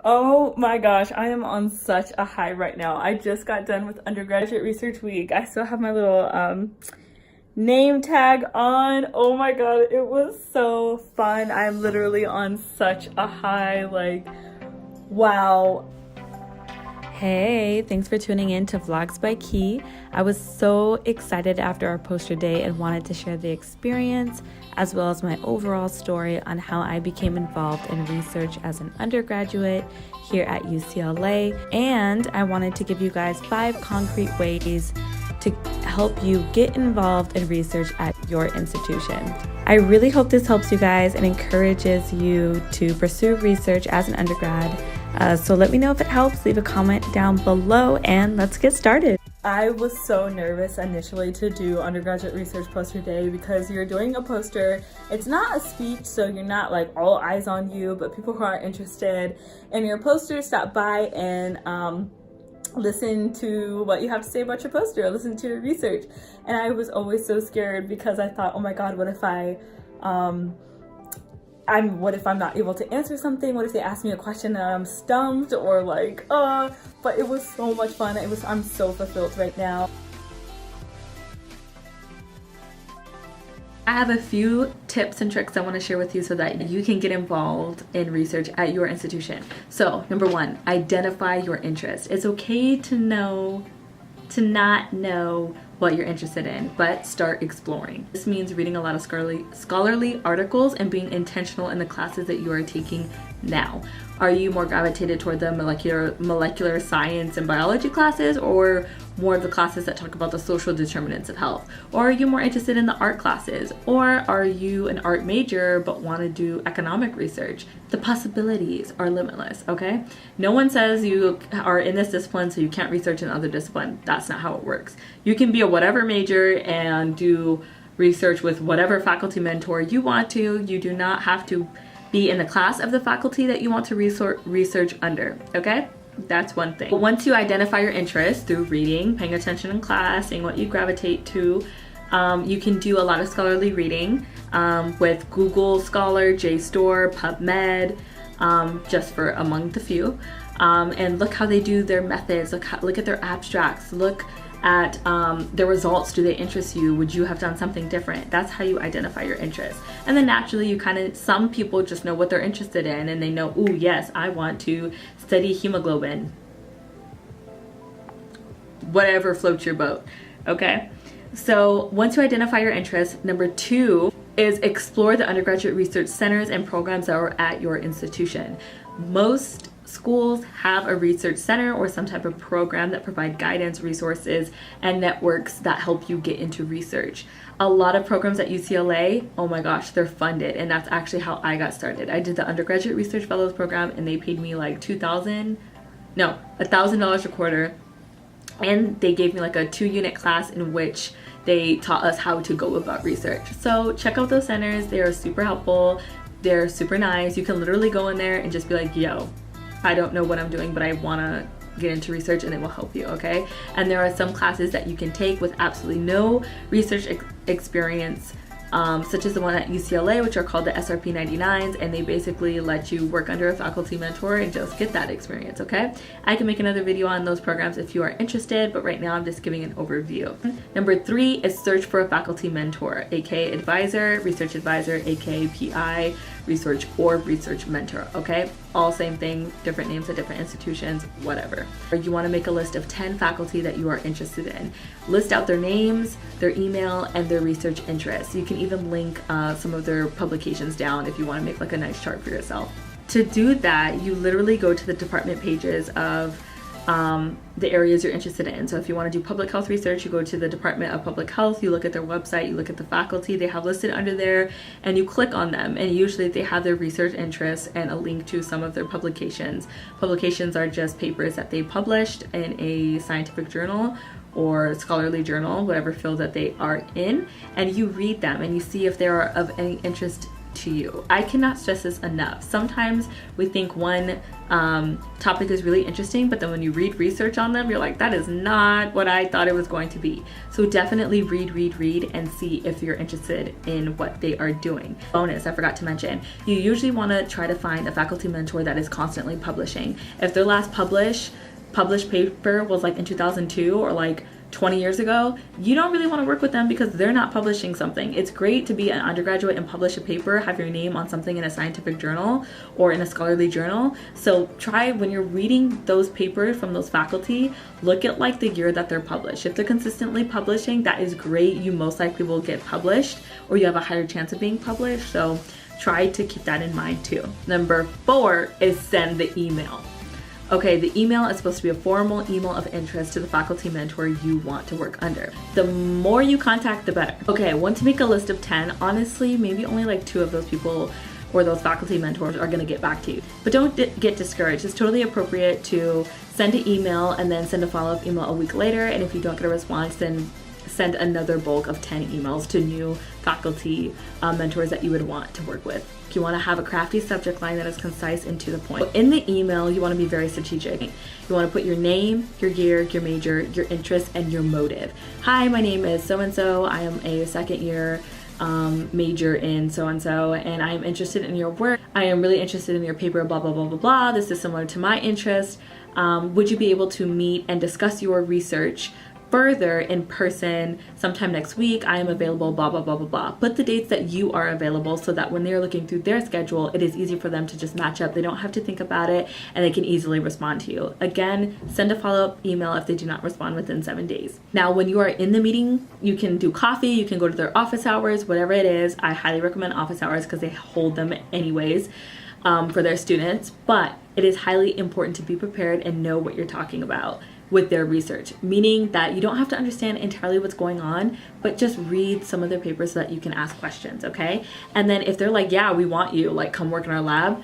Oh my gosh, I am on such a high right now. I just got done with undergraduate research week. I still have my little name tag on. Oh my god, it was so fun. I'm literally on such a high, like, wow. Hey, thanks for tuning in to Vlogs by Key. I was so excited after our poster day and wanted to share the experience as well as my overall story on how I became involved in research as an undergraduate here at UCLA. And I wanted to give you guys 5 concrete ways to help you get involved in research at your institution. I really hope this helps you guys and encourages you to pursue research as an undergrad. So let me know if it helps. Leave a comment down below and let's get started. I was so nervous initially to do undergraduate research poster day because you're doing a poster. It's not a speech, so you're not like all eyes on you, but people who are interested in your poster stop by and listen to what you have to say about your poster, listen to your research. And I was always so scared because I thought, oh my god, what if what if I'm not able to answer something? What if they ask me a question and I'm stumped or like, but it was so much fun. I'm so fulfilled right now. I have a few tips and tricks I want to share with you so that you can get involved in research at your institution. So, number 1, identify your interest. It's okay to not know what you're interested in, but start exploring. This means reading a lot of scholarly articles and being intentional in the classes that you are taking now. Are you more gravitated toward the molecular science and biology classes, or more of the classes that talk about the social determinants of health? Or are you more interested in the art classes? Or are you an art major but want to do economic research? The possibilities are limitless, okay? No one says you are in this discipline so you can't research in other discipline. That's not how it works. You can be a whatever major and do research with whatever faculty mentor you want to. You do not have to be in the class of the faculty that you want to research under, okay? That's one thing. But once you identify your interests through reading, paying attention in class, seeing what you gravitate to, you can do a lot of scholarly reading with Google Scholar, JSTOR, PubMed, just for among the few. And look how they do their methods, look at their abstracts, look at the results. Do they interest you? Would you have done something different? That's how you identify your interests. And then naturally some people just know what they're interested in and they know, ooh, yes, I want to study hemoglobin. Whatever floats your boat, okay? So once you identify your interests, number 2 is explore the undergraduate research centers and programs that are at your institution. Most schools have a research center or some type of program that provide guidance, resources, and networks that help you get into research. A lot of programs at UCLA, oh my gosh, they're funded, and that's actually how I got started. I did the undergraduate research fellows program and they paid me like $1,000 a quarter, and they gave me like a 2-unit class in which they taught us how to go about research. So check out those centers. They are super helpful. They're super nice. You can literally go in there and just be like, yo, I don't know what I'm doing, but I want to get into research, and they will help you, okay? And there are some classes that you can take with absolutely no research experience, such as the one at UCLA, which are called the SRP 99s, and they basically let you work under a faculty mentor and just get that experience, okay? I can make another video on those programs if you are interested, but right now I'm just giving an overview. Number 3 is search for a faculty mentor, aka advisor, research advisor, aka PI, research or research mentor, okay? All same thing, different names at different institutions, whatever. Or you want to make a list of 10 faculty that you are interested in. List out their names, their email, and their research interests. You can even link some of their publications down if you want to make like a nice chart for yourself. To do that, you literally go to the department pages of the areas you're interested in. So if you want to do public health research, you go to the Department of Public Health, you look at their website, you look at the faculty they have listed under there, and you click on them. And usually they have their research interests and a link to some of their publications. Publications are just papers that they published in a scientific journal or scholarly journal, whatever field that they are in, and you read them and you see if they are of any interest to you. I cannot stress this enough. Sometimes we think one topic is really interesting, but then when you read research on them, you're like, that is not what I thought it was going to be. So definitely read, and see if you're interested in what they are doing. Bonus, I forgot to mention, you usually want to try to find a faculty mentor that is constantly publishing. If their last published paper was like in 2002 or like 20 years ago, you don't really want to work with them because they're not publishing something. It's great to be an undergraduate and publish a paper, have your name on something in a scientific journal or in a scholarly journal. So try, when you're reading those papers from those faculty, look at like the year that they're published. If they're consistently publishing, that is great. You most likely will get published, or you have a higher chance of being published. So try to keep that in mind too. Number 4 is send the email. Okay, the email is supposed to be a formal email of interest to the faculty mentor you want to work under. The more you contact, the better. Okay, once you make a list of 10, honestly, maybe only like 2 of those people or those faculty mentors are gonna get back to you. But don't get discouraged. It's totally appropriate to send an email and then send a follow-up email a week later. And if you don't get a response, then send another bulk of 10 emails to new faculty mentors that you would want to work with. You want to have a crafty subject line that is concise and to the point. In the email, you want to be very strategic. You want to put your name, your year, your major, your interest, and your motive. Hi, my name is so-and-so. I am a second year major in so-and-so, and I am interested in your work. I am really interested in your paper, blah, blah, blah, blah, blah. This is similar to my interest. Would you be able to meet and discuss your research further in person sometime next week? I am available, blah, blah, blah, blah, blah. Put the dates that you are available so that when they're looking through their schedule, it is easy for them to just match up. They don't have to think about it, and they can easily respond to you. Again, send a follow-up email if they do not respond within 7 days. Now, when you are in the meeting, you can do coffee, you can go to their office hours, whatever it is. I highly recommend office hours because they hold them anyways for their students, but it is highly important to be prepared and know what you're talking about with their research, meaning that you don't have to understand entirely what's going on, but just read some of their papers so that you can ask questions, okay? And then if they're like, yeah, we want you, like come work in our lab,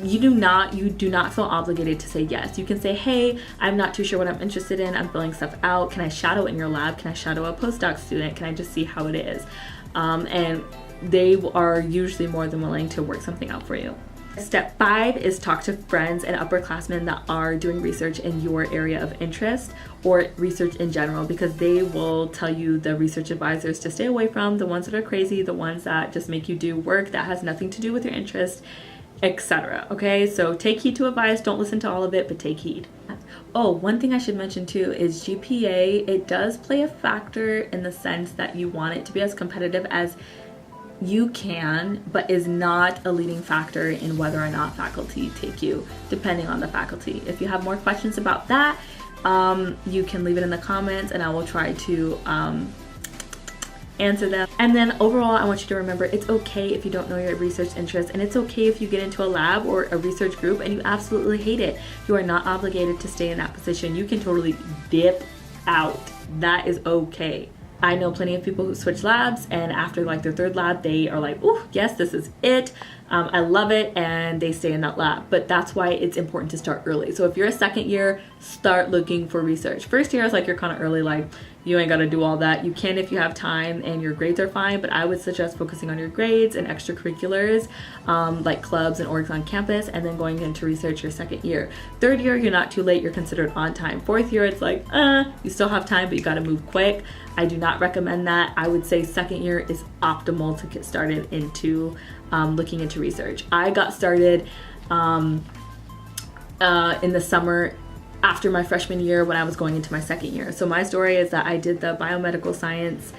you do not feel obligated to say yes. You can say, hey, I'm not too sure what I'm interested in, I'm filling stuff out, can I shadow in your lab? Can I shadow a postdoc student? Can I just see how it is? And they are usually more than willing to work something out for you. Step 5 is talk to friends and upperclassmen that are doing research in your area of interest or research in general, because they will tell you the research advisors to stay away from, the ones that are crazy, the ones that just make you do work that has nothing to do with your interest, etc. Okay, so take heed to advice. Don't listen to all of it, but take heed. Oh, one thing I should mention too is GPA. It does play a factor in the sense that you want it to be as competitive as you can, but is not a leading factor in whether or not faculty take you, depending on the faculty. If you have more questions about that, you can leave it in the comments and I will try to answer them. And then overall, I want you to remember, it's okay if you don't know your research interests, and it's okay if you get into a lab or a research group and you absolutely hate it. You are not obligated to stay in that position. You can totally dip out. That is okay. I know plenty of people who switch labs, and after like their 3rd lab, they are like, oh, yes, this is it. I love it, and they stay in that lab. But that's why it's important to start early. So if you're a second year, start looking for research. First year is like you're kind of early, like you ain't got to do all that. You can if you have time and your grades are fine, but I would suggest focusing on your grades and extracurriculars, like clubs and orgs on campus, and then going into research your 2nd year. 3rd year, you're not too late, you're considered on time. 4th year, it's like, you still have time, but you got to move quick. I do not recommend that. I would say 2nd year is optimal to get started into looking into research. I got started in the summer after my freshman year when I was going into my 2nd year. So my story is that I did the biomedical science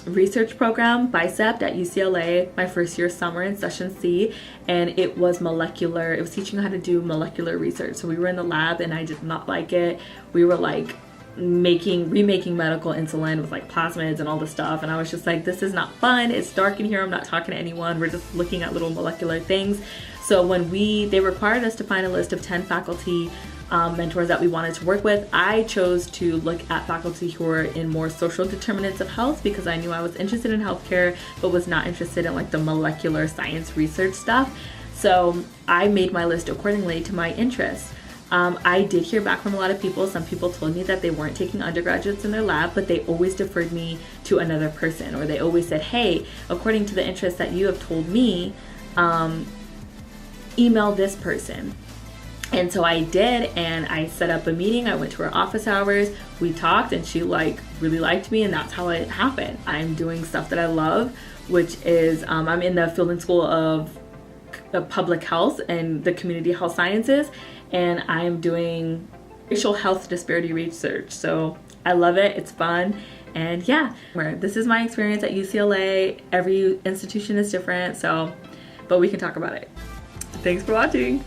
research program, BICEP, at UCLA, my 1st year summer in session C, and it was molecular. It was teaching how to do molecular research. So we were in the lab and I did not like it. We were like remaking medical insulin with like plasmids and all this stuff, and I was just like, this is not fun. It's dark in here. I'm not talking to anyone. We're just looking at little molecular things. So when they required us to find a list of 10 faculty mentors that we wanted to work with, I chose to look at faculty who were in more social determinants of health, because I knew I was interested in healthcare but was not interested in like the molecular science research stuff. So I made my list accordingly to my interests. I did hear back from a lot of people. Some people told me that they weren't taking undergraduates in their lab, but they always deferred me to another person, or they always said, hey, according to the interests that you have told me, email this person. And so I did, and I set up a meeting. I went to her office hours, we talked, and she really liked me, and that's how it happened. I'm doing stuff that I love, which is I'm in the Fielding School of Public Health and the Community Health Sciences, and I'm doing racial health disparity research. So I love it, it's fun, and yeah. This is my experience at UCLA. Every institution is different, but we can talk about it. Thanks for watching.